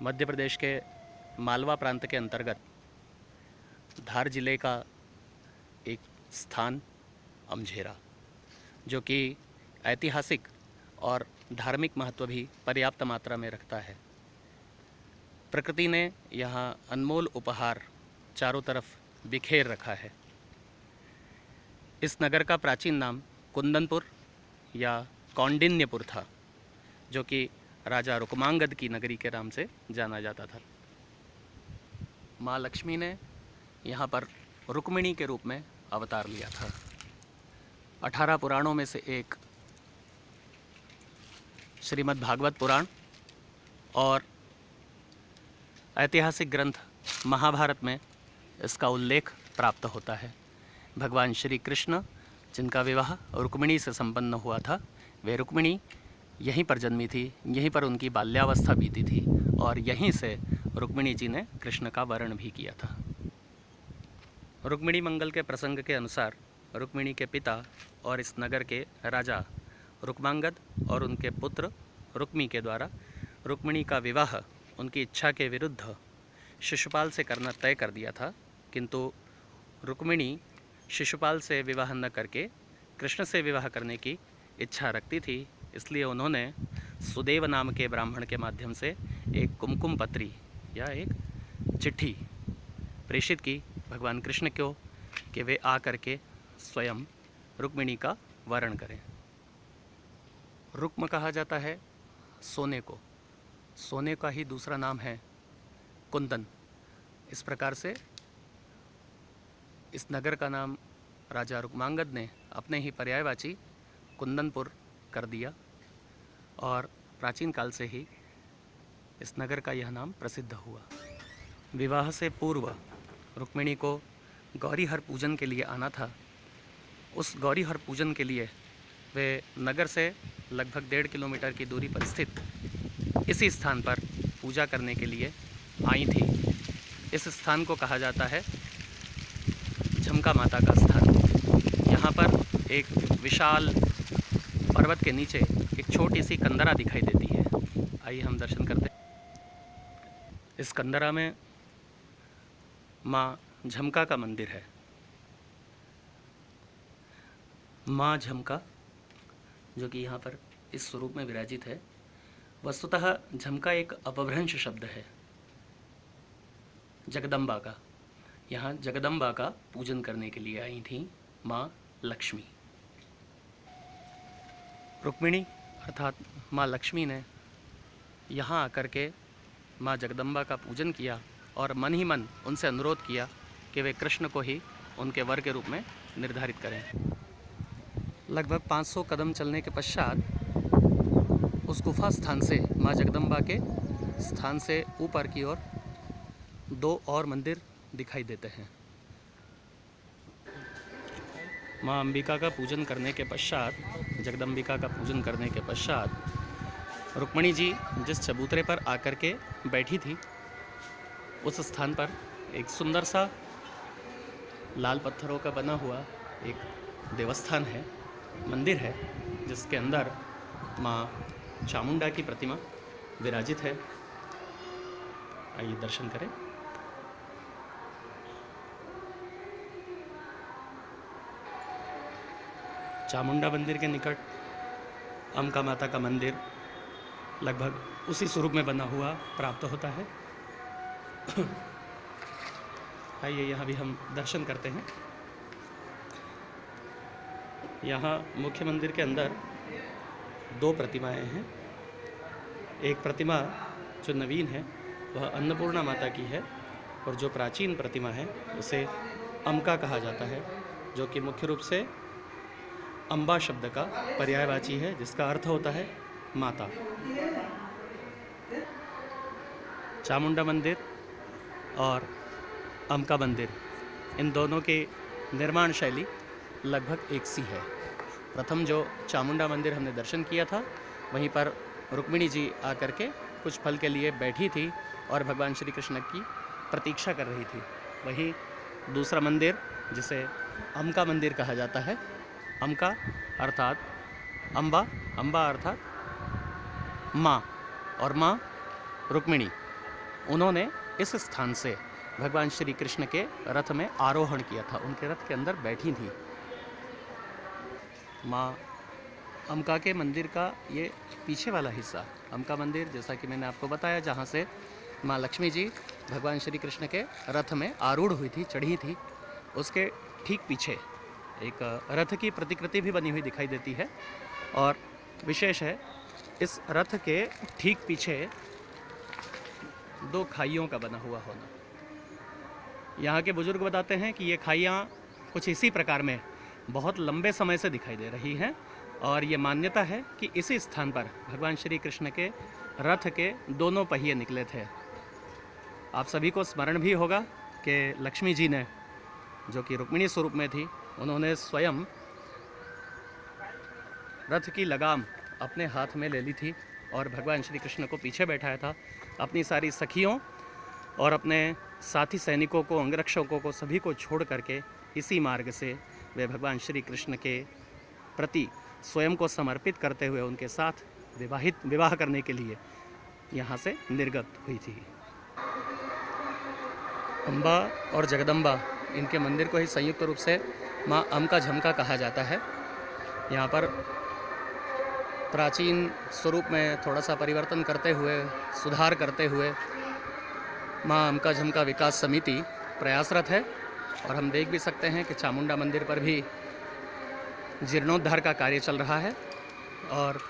मध्य प्रदेश के मालवा प्रांत के अंतर्गत धार जिले का एक स्थान अमझेरा, जो कि ऐतिहासिक और धार्मिक महत्व भी पर्याप्त मात्रा में रखता है। प्रकृति ने यहाँ अनमोल उपहार चारों तरफ बिखेर रखा है। इस नगर का प्राचीन नाम कुंदनपुर या कौंडिन्यपुर था, जो कि राजा रुक्मांगद की नगरी के नाम से जाना जाता था। माँ लक्ष्मी ने यहाँ पर रुक्मिणी के रूप में अवतार लिया था। 18 पुराणों में से एक श्रीमद् भागवत पुराण और ऐतिहासिक ग्रंथ महाभारत में इसका उल्लेख प्राप्त होता है। भगवान श्री कृष्ण, जिनका विवाह रुक्मिणी से संपन्न हुआ था, वे रुक्मिणी यहीं पर जन्मी थी, यहीं पर उनकी बाल्यावस्था बीती थी और यहीं से रुक्मिणी जी ने कृष्ण का वरण भी किया था। रुक्मिणी मंगल के प्रसंग के अनुसार रुक्मिणी के पिता और इस नगर के राजा रुक्मांगद और उनके पुत्र रुक्मी के द्वारा रुक्मिणी का विवाह उनकी इच्छा के विरुद्ध शिशुपाल से करना तय कर दिया था, किंतु रुक्मिणी शिशुपाल से विवाह न करके कृष्ण से विवाह करने की इच्छा रखती थी। इसलिए उन्होंने सुदेव नाम के ब्राह्मण के माध्यम से एक कुमकुम पत्री या एक चिट्ठी प्रेषित की भगवान कृष्ण को कि वे आ करके स्वयं रुक्मिणी का वरण करें। रुक्म कहा जाता है सोने को, सोने का ही दूसरा नाम है कुंदन। इस प्रकार से इस नगर का नाम राजा रुक्मांगद ने अपने ही पर्यायवाची कुंदनपुर कर दिया और प्राचीन काल से ही इस नगर का यह नाम प्रसिद्ध हुआ। विवाह से पूर्व रुक्मिणी को गौरीहर पूजन के लिए आना था। उस गौरीहर पूजन के लिए वे नगर से लगभग 1.5 किलोमीटर की दूरी पर स्थित इसी स्थान पर पूजा करने के लिए आई थी। इस स्थान को कहा जाता है झमका माता का स्थान। यहाँ पर एक विशाल पर्वत के नीचे एक छोटी सी कंदरा दिखाई देती है। आइए हम दर्शन करते हैं। इस कंदरा में माँ झमका का मंदिर है। माँ झमका, जो कि यहाँ पर इस स्वरूप में विराजित है। वस्तुतः झमका एक अपभ्रंश शब्द है जगदम्बा का। यहाँ जगदम्बा का पूजन करने के लिए आई थी माँ लक्ष्मी। रुक्मिणी अर्थात माँ लक्ष्मी ने यहाँ आकर के माँ जगदम्बा का पूजन किया और मन ही मन उनसे अनुरोध किया कि वे कृष्ण को ही उनके वर के रूप में निर्धारित करें। लगभग 500 कदम चलने के पश्चात उस गुफा स्थान से, माँ जगदम्बा के स्थान से ऊपर की ओर 2 और मंदिर दिखाई देते हैं। माँ अंबिका का पूजन करने के पश्चात, जगदम्बिका का पूजन करने के पश्चात रुक्मिणी जी जिस चबूतरे पर आकर के बैठी थी, उस स्थान पर एक सुंदर सा लाल पत्थरों का बना हुआ एक देवस्थान है, मंदिर है, जिसके अंदर माँ चामुंडा की प्रतिमा विराजित है। आइए दर्शन करें। चामुंडा मंदिर के निकट अंबिका माता का मंदिर लगभग उसी स्वरूप में बना हुआ प्राप्त होता है। आइए यहाँ भी हम दर्शन करते हैं। यहाँ मुख्य मंदिर के अंदर 2 प्रतिमाएं हैं। एक प्रतिमा जो नवीन है वह अन्नपूर्णा माता की है और जो प्राचीन प्रतिमा है उसे अंबिका कहा जाता है, जो कि मुख्य रूप से अंबा शब्द का पर्यायवाची है, जिसका अर्थ होता है माता। चामुंडा मंदिर और अंबिका मंदिर, इन दोनों के निर्माण शैली लगभग एक सी है। प्रथम जो चामुंडा मंदिर हमने दर्शन किया था, वहीं पर रुक्मिणी जी आकर के कुछ फल के लिए बैठी थी और भगवान श्री कृष्ण की प्रतीक्षा कर रही थी। वहीं दूसरा मंदिर, जिसे अंबिका मंदिर कहा जाता है, अंबिका अर्थात अंबा, अंबा अर्थात माँ, और माँ रुक्मिणी, उन्होंने इस स्थान से भगवान श्री कृष्ण के रथ में आरोहण किया था, उनके रथ के अंदर बैठी थी। माँ अम्का के मंदिर का ये पीछे वाला हिस्सा, अम्का मंदिर जैसा कि मैंने आपको बताया, जहाँ से माँ लक्ष्मी जी भगवान श्री कृष्ण के रथ में आरूढ़ हुई थी, चढ़ी थी, उसके ठीक पीछे एक रथ की प्रतिकृति भी बनी हुई दिखाई देती है। और विशेष है इस रथ के ठीक पीछे 2 खाइयों का बना हुआ होना। यहाँ के बुजुर्ग बताते हैं कि ये खाइयाँ कुछ इसी प्रकार में बहुत लंबे समय से दिखाई दे रही हैं, और ये मान्यता है कि इसी स्थान पर भगवान श्री कृष्ण के रथ के दोनों पहिए निकले थे। आप सभी को स्मरण भी होगा कि लक्ष्मी जी ने, जो कि रुक्मिणी स्वरूप में थी, उन्होंने स्वयं रथ की लगाम अपने हाथ में ले ली थी और भगवान श्री कृष्ण को पीछे बैठाया था। अपनी सारी सखियों और अपने साथी सैनिकों को, अंगरक्षकों को, सभी को छोड़ करके इसी मार्ग से वे भगवान श्री कृष्ण के प्रति स्वयं को समर्पित करते हुए उनके साथ विवाह करने के लिए यहाँ से निर्गत हुई थी। अम्बा और जगदम्बा, इनके मंदिर को ही संयुक्त रूप से माँ अम्का झमका कहा जाता है। यहाँ पर प्राचीन स्वरूप में थोड़ा सा परिवर्तन करते हुए, सुधार करते हुए माँ अम्का झमका विकास समिति प्रयासरत है। और हम देख भी सकते हैं कि चामुंडा मंदिर पर भी जीर्णोद्धार का कार्य चल रहा है और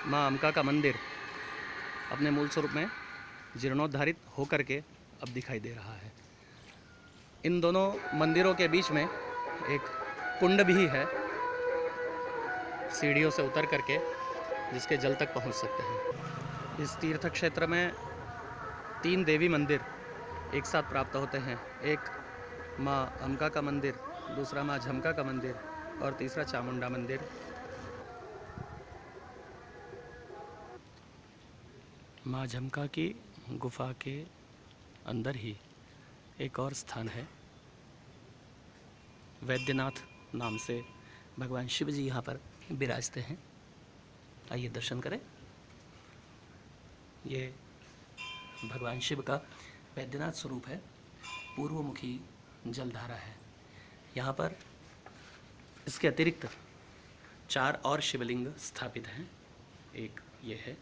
माँ अम्का का मंदिर अपने मूल स्वरूप में जीर्णोद्धारित होकर के अब दिखाई दे रहा है। इन दोनों मंदिरों के बीच में एक कुंड भी है, सीढ़ियों से उतर करके जिसके जल तक पहुंच सकते हैं। इस तीर्थ क्षेत्र में 3 देवी मंदिर एक साथ प्राप्त होते हैं। एक माँ अम्का का मंदिर, दूसरा माँ झमका का मंदिर और तीसरा चामुंडा मंदिर। माँ झमका की गुफा के अंदर ही एक और स्थान है, वैद्यनाथ नाम से भगवान शिव जी यहाँ पर विराजते हैं। आइए दर्शन करें। ये भगवान शिव का वैद्यनाथ स्वरूप है, पूर्वमुखी जलधारा है। यहाँ पर इसके अतिरिक्त 4 और शिवलिंग स्थापित हैं। एक ये है।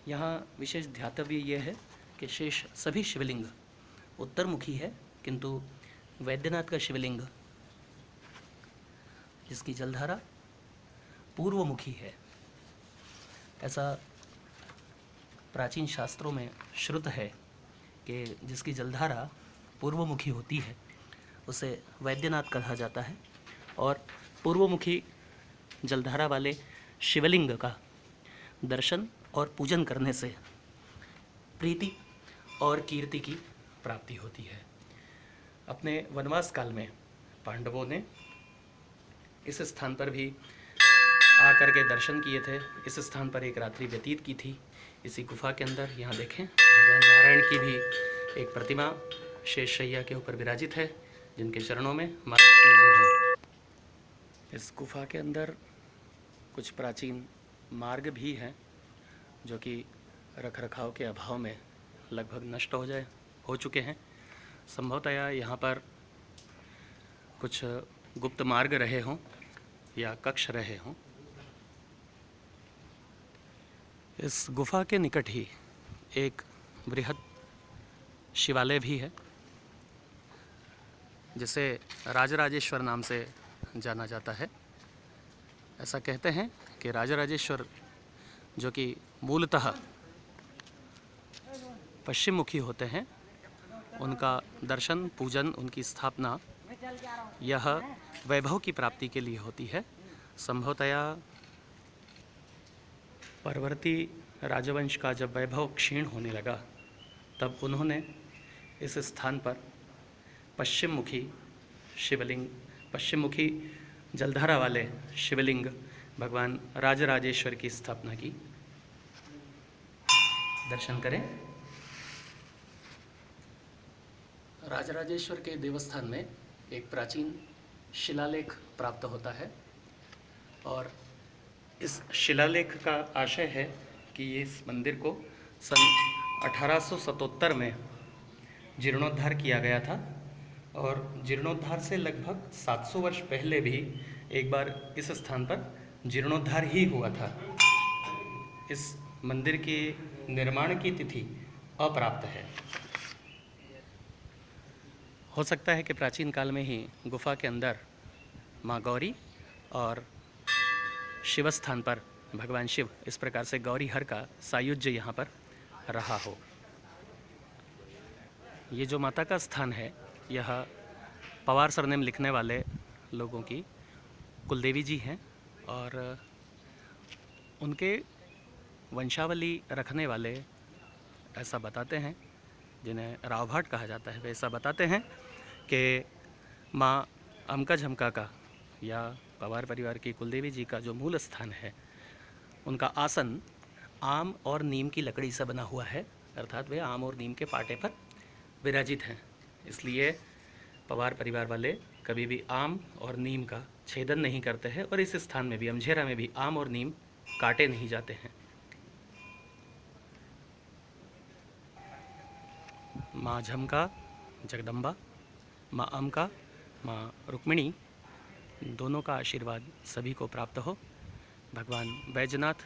यहाँ विशेष ध्यातव्य ये है कि शेष सभी शिवलिंग उत्तरमुखी है, किंतु वैद्यनाथ का शिवलिंग जिसकी जलधारा पूर्वमुखी है, ऐसा प्राचीन शास्त्रों में श्रुत है कि जिसकी जलधारा पूर्वमुखी होती है उसे वैद्यनाथ कहा जाता है। और पूर्वमुखी जलधारा वाले शिवलिंग का दर्शन और पूजन करने से प्रीति और कीर्ति की प्राप्ति होती है। अपने वनवास काल में पांडवों ने इस स्थान पर भी आकर के दर्शन किए थे। इस स्थान पर एक रात्रि व्यतीत की थी इसी गुफा के अंदर। यहाँ देखें, भगवान नारायण की भी एक प्रतिमा शेष शैया के ऊपर विराजित है, जिनके चरणों में माँ लक्ष्मी जी हैं। इस गुफा के अंदर कुछ प्राचीन मार्ग भी हैं जो कि रखरखाव के अभाव में लगभग नष्ट हो चुके हैं। संभवतया यहाँ पर कुछ गुप्त मार्ग रहे हों या कक्ष रहे हों। इस गुफा के निकट ही एक बृहद शिवालय भी है, जिसे राजराजेश्वर नाम से जाना जाता है। ऐसा कहते हैं कि राजराजेश्वर, जो कि मूलतः पश्चिम मुखी होते हैं, उनका दर्शन, पूजन, उनकी स्थापना यह वैभव की प्राप्ति के लिए होती है। संभवतया परवर्ती राजवंश का जब वैभव क्षीण होने लगा, तब उन्होंने इस स्थान पर पश्चिम मुखी शिवलिंग, पश्चिम मुखी जलधारा वाले शिवलिंग भगवान राजराजेश्वर की स्थापना की। दर्शन करें। राजराजेश्वर के देवस्थान में एक प्राचीन शिलालेख प्राप्त होता है और इस शिलालेख का आशय है कि इस मंदिर को सन 1877 में जीर्णोद्धार किया गया था और जीर्णोद्धार से लगभग 700 वर्ष पहले भी एक बार इस स्थान पर जीर्णोद्धार ही हुआ था। इस मंदिर के निर्माण की तिथि अप्राप्त है। हो सकता है कि प्राचीन काल में ही गुफा के अंदर माँ गौरी और शिव स्थान पर भगवान शिव इस प्रकार से गौरी हर का सायुज्य यहाँ पर रहा हो। ये जो माता का स्थान है, यह पवार सरनेम लिखने वाले लोगों की कुलदेवी जी हैं और उनके वंशावली रखने वाले ऐसा बताते हैं, जिन्हें रावभाट कहा जाता है, वे ऐसा बताते हैं कि माँ अमका झमका का या पवार परिवार की कुलदेवी जी का जो मूल स्थान है, उनका आसन आम और नीम की लकड़ी से बना हुआ है, अर्थात वे आम और नीम के पाटे पर विराजित हैं। इसलिए पवार परिवार वाले कभी भी आम और नीम का छेदन नहीं करते हैं और इस स्थान में भी, अमझेरा में भी, आम और नीम काटे नहीं जाते हैं। माँ झमका जगदम्बा, माँ अमका, माँ रुक्मिणी, दोनों का आशीर्वाद सभी को प्राप्त हो। भगवान बैजनाथ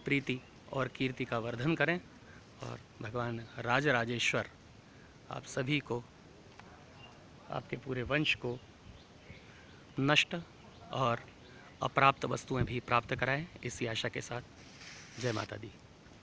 प्रीति और कीर्ति का वर्धन करें और भगवान राजराजेश्वर आप सभी को, आपके पूरे वंश को नष्ट और अप्राप्त वस्तुएं भी प्राप्त कराएं। इसी आशा के साथ जय माता दी।